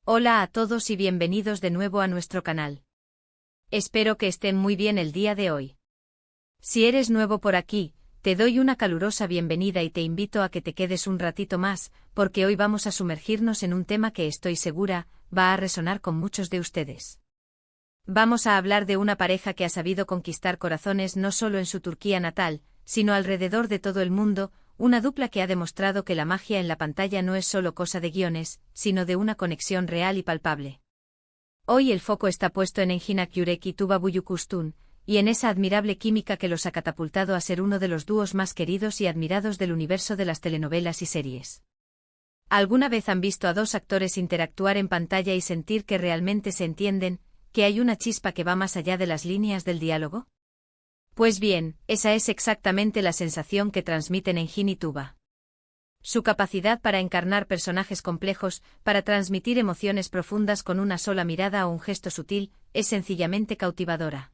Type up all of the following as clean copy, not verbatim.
Hola a todos y bienvenidos de nuevo a nuestro canal. Espero que estén muy bien el día de hoy. Si eres nuevo por aquí, te doy una calurosa bienvenida y te invito a que te quedes un ratito más, porque hoy vamos a sumergirnos en un tema que estoy segura va a resonar con muchos de ustedes. Vamos a hablar de una pareja que ha sabido conquistar corazones no solo en su Turquía natal, sino alrededor de todo el mundo. Una dupla que ha demostrado que la magia en la pantalla no es solo cosa de guiones, sino de una conexión real y palpable. Hoy el foco está puesto en Engin Akyurek y Tuba Büyüküstün, y en esa admirable química que los ha catapultado a ser uno de los dúos más queridos y admirados del universo de las telenovelas y series. ¿Alguna vez han visto a dos actores interactuar en pantalla y sentir que realmente se entienden, que hay una chispa que va más allá de las líneas del diálogo? Pues bien, esa es exactamente la sensación que transmiten Engin y Tuba. Su capacidad para encarnar personajes complejos, para transmitir emociones profundas con una sola mirada o un gesto sutil, es sencillamente cautivadora.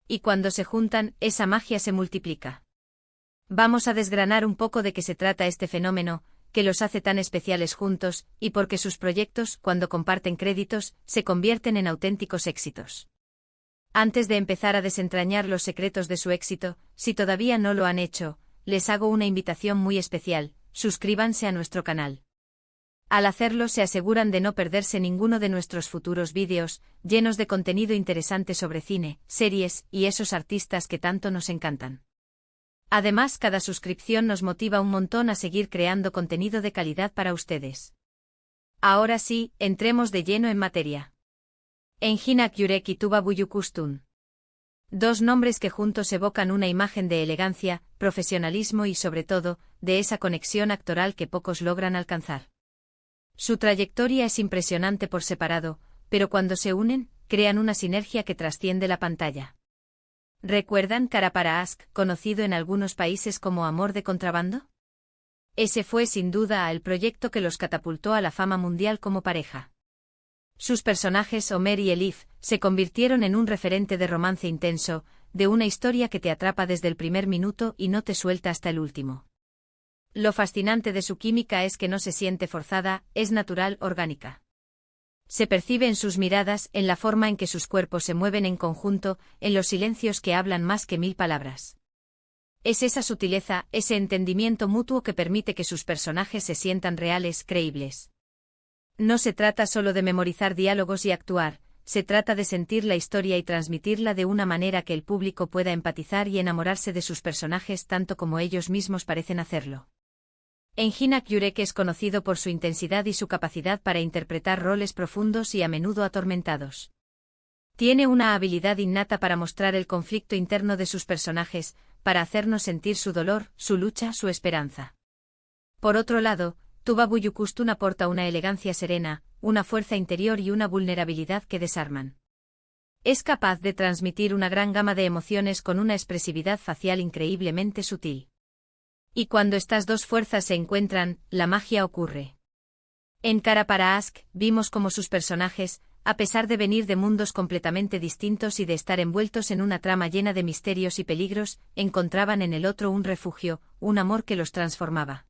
Y cuando se juntan, esa magia se multiplica. Vamos a desgranar un poco de qué se trata este fenómeno, que los hace tan especiales juntos, y por qué sus proyectos, cuando comparten créditos, se convierten en auténticos éxitos. Antes de empezar a desentrañar los secretos de su éxito, si todavía no lo han hecho, les hago una invitación muy especial: suscríbanse a nuestro canal. Al hacerlo se aseguran de no perderse ninguno de nuestros futuros vídeos, llenos de contenido interesante sobre cine, series y esos artistas que tanto nos encantan. Además, cada suscripción nos motiva un montón a seguir creando contenido de calidad para ustedes. Ahora sí, entremos de lleno en materia. Engin Akyurek y Tuba Büyüküstün. Dos nombres que juntos evocan una imagen de elegancia, profesionalismo y sobre todo, de esa conexión actoral que pocos logran alcanzar. Su trayectoria es impresionante por separado, pero cuando se unen, crean una sinergia que trasciende la pantalla. ¿Recuerdan Kara para Aşk, conocido en algunos países como Amor de contrabando? Ese fue sin duda el proyecto que los catapultó a la fama mundial como pareja. Sus personajes, Ömer y Elif, se convirtieron en un referente de romance intenso, de una historia que te atrapa desde el primer minuto y no te suelta hasta el último. Lo fascinante de su química es que no se siente forzada, es natural, orgánica. Se percibe en sus miradas, en la forma en que sus cuerpos se mueven en conjunto, en los silencios que hablan más que 1000 palabras. Es esa sutileza, ese entendimiento mutuo que permite que sus personajes se sientan reales, creíbles. No se trata solo de memorizar diálogos y actuar, se trata de sentir la historia y transmitirla de una manera que el público pueda empatizar y enamorarse de sus personajes tanto como ellos mismos parecen hacerlo. Engin Akyurek es conocido por su intensidad y su capacidad para interpretar roles profundos y a menudo atormentados. Tiene una habilidad innata para mostrar el conflicto interno de sus personajes, para hacernos sentir su dolor, su lucha, su esperanza. Por otro lado, Tuba Büyüküstün aporta una elegancia serena, una fuerza interior y una vulnerabilidad que desarman. Es capaz de transmitir una gran gama de emociones con una expresividad facial increíblemente sutil. Y cuando estas dos fuerzas se encuentran, la magia ocurre. En Kara para Aşk, vimos cómo sus personajes, a pesar de venir de mundos completamente distintos y de estar envueltos en una trama llena de misterios y peligros, encontraban en el otro un refugio, un amor que los transformaba.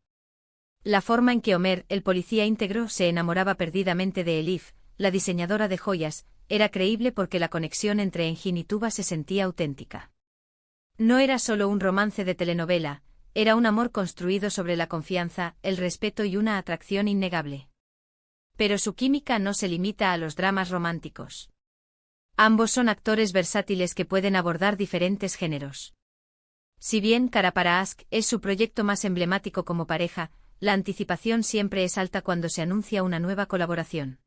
La forma en que Ömer, el policía íntegro, se enamoraba perdidamente de Elif, la diseñadora de joyas, era creíble porque la conexión entre Engin y Tuba se sentía auténtica. No era solo un romance de telenovela, era un amor construido sobre la confianza, el respeto y una atracción innegable. Pero su química no se limita a los dramas románticos. Ambos son actores versátiles que pueden abordar diferentes géneros. Si bien Kara para Aşk es su proyecto más emblemático como pareja, la anticipación siempre es alta cuando se anuncia una nueva colaboración.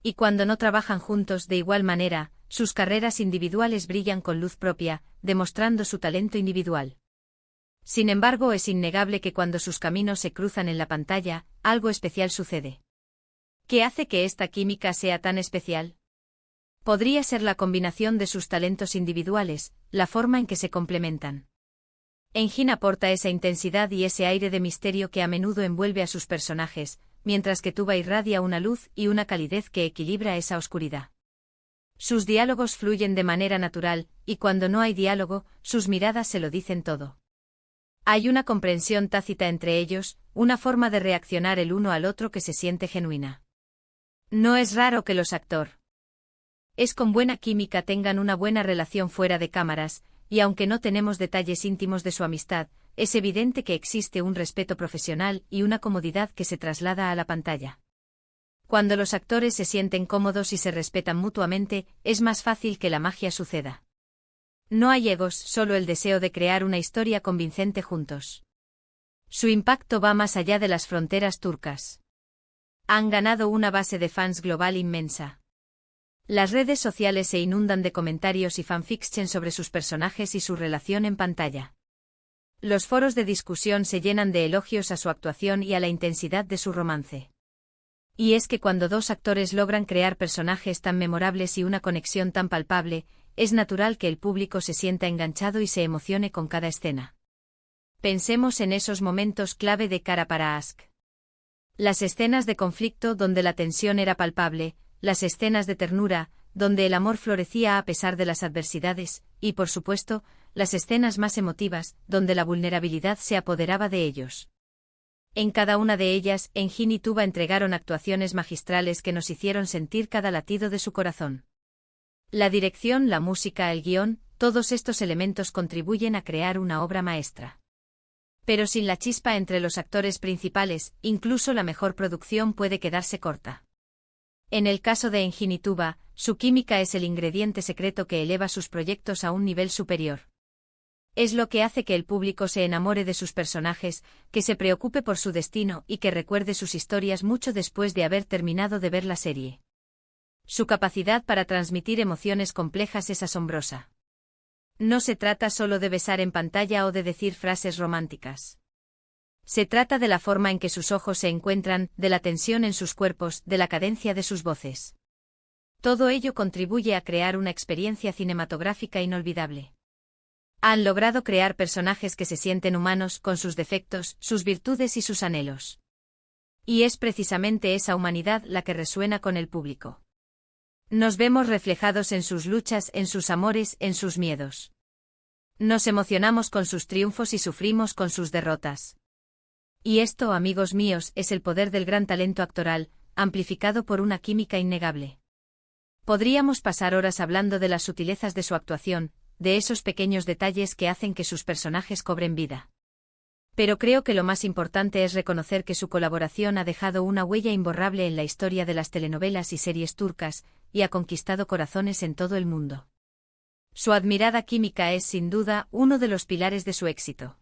Y cuando no trabajan juntos de igual manera, sus carreras individuales brillan con luz propia, demostrando su talento individual. Sin embargo, es innegable que cuando sus caminos se cruzan en la pantalla, algo especial sucede. ¿Qué hace que esta química sea tan especial? Podría ser la combinación de sus talentos individuales, la forma en que se complementan. Engin aporta esa intensidad y ese aire de misterio que a menudo envuelve a sus personajes, mientras que Tuba irradia una luz y una calidez que equilibra esa oscuridad. Sus diálogos fluyen de manera natural, y cuando no hay diálogo, sus miradas se lo dicen todo. Hay una comprensión tácita entre ellos, una forma de reaccionar el uno al otro que se siente genuina. No es raro que los actores con buena química tengan una buena relación fuera de cámaras, y aunque no tenemos detalles íntimos de su amistad, es evidente que existe un respeto profesional y una comodidad que se traslada a la pantalla. Cuando los actores se sienten cómodos y se respetan mutuamente, es más fácil que la magia suceda. No hay egos, solo el deseo de crear una historia convincente juntos. Su impacto va más allá de las fronteras turcas. Han ganado una base de fans global inmensa. Las redes sociales se inundan de comentarios y fanfiction sobre sus personajes y su relación en pantalla. Los foros de discusión se llenan de elogios a su actuación y a la intensidad de su romance. Y es que cuando dos actores logran crear personajes tan memorables y una conexión tan palpable, es natural que el público se sienta enganchado y se emocione con cada escena. Pensemos en esos momentos clave de Kara para Aşk. Las escenas de conflicto donde la tensión era palpable, las escenas de ternura, donde el amor florecía a pesar de las adversidades, y por supuesto, las escenas más emotivas, donde la vulnerabilidad se apoderaba de ellos. En cada una de ellas, Engin y Tuba entregaron actuaciones magistrales que nos hicieron sentir cada latido de su corazón. La dirección, la música, el guión, todos estos elementos contribuyen a crear una obra maestra. Pero sin la chispa entre los actores principales, incluso la mejor producción puede quedarse corta. En el caso de Engin y Tuba, su química es el ingrediente secreto que eleva sus proyectos a un nivel superior. Es lo que hace que el público se enamore de sus personajes, que se preocupe por su destino y que recuerde sus historias mucho después de haber terminado de ver la serie. Su capacidad para transmitir emociones complejas es asombrosa. No se trata solo de besar en pantalla o de decir frases románticas. Se trata de la forma en que sus ojos se encuentran, de la tensión en sus cuerpos, de la cadencia de sus voces. Todo ello contribuye a crear una experiencia cinematográfica inolvidable. Han logrado crear personajes que se sienten humanos, con sus defectos, sus virtudes y sus anhelos. Y es precisamente esa humanidad la que resuena con el público. Nos vemos reflejados en sus luchas, en sus amores, en sus miedos. Nos emocionamos con sus triunfos y sufrimos con sus derrotas. Y esto, amigos míos, es el poder del gran talento actoral, amplificado por una química innegable. Podríamos pasar horas hablando de las sutilezas de su actuación, de esos pequeños detalles que hacen que sus personajes cobren vida. Pero creo que lo más importante es reconocer que su colaboración ha dejado una huella imborrable en la historia de las telenovelas y series turcas, y ha conquistado corazones en todo el mundo. Su admirada química es, sin duda, uno de los pilares de su éxito.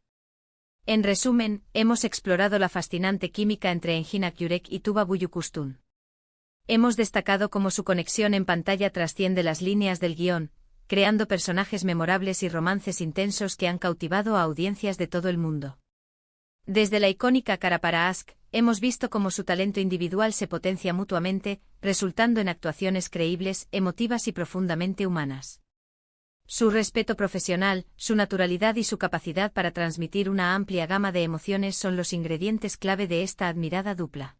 En resumen, hemos explorado la fascinante química entre Engin Akyurek y Tuba Büyüküstün. Hemos destacado cómo su conexión en pantalla trasciende las líneas del guión, creando personajes memorables y romances intensos que han cautivado a audiencias de todo el mundo. Desde la icónica Kara para Aşk, hemos visto cómo su talento individual se potencia mutuamente, resultando en actuaciones creíbles, emotivas y profundamente humanas. Su respeto profesional, su naturalidad y su capacidad para transmitir una amplia gama de emociones son los ingredientes clave de esta admirada dupla.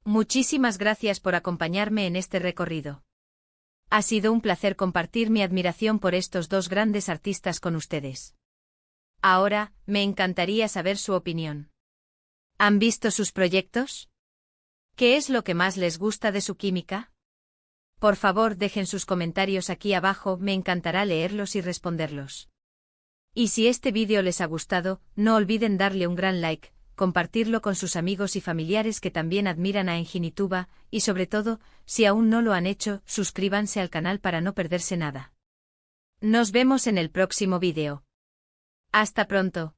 Muchísimas gracias por acompañarme en este recorrido. Ha sido un placer compartir mi admiración por estos dos grandes artistas con ustedes. Ahora, me encantaría saber su opinión. ¿Han visto sus proyectos? ¿Qué es lo que más les gusta de su química? Por favor, dejen sus comentarios aquí abajo, me encantará leerlos y responderlos. Y si este vídeo les ha gustado, no olviden darle un gran like, compartirlo con sus amigos y familiares que también admiran a Engin y Tuba, y sobre todo, si aún no lo han hecho, suscríbanse al canal para no perderse nada. Nos vemos en el próximo vídeo. Hasta pronto.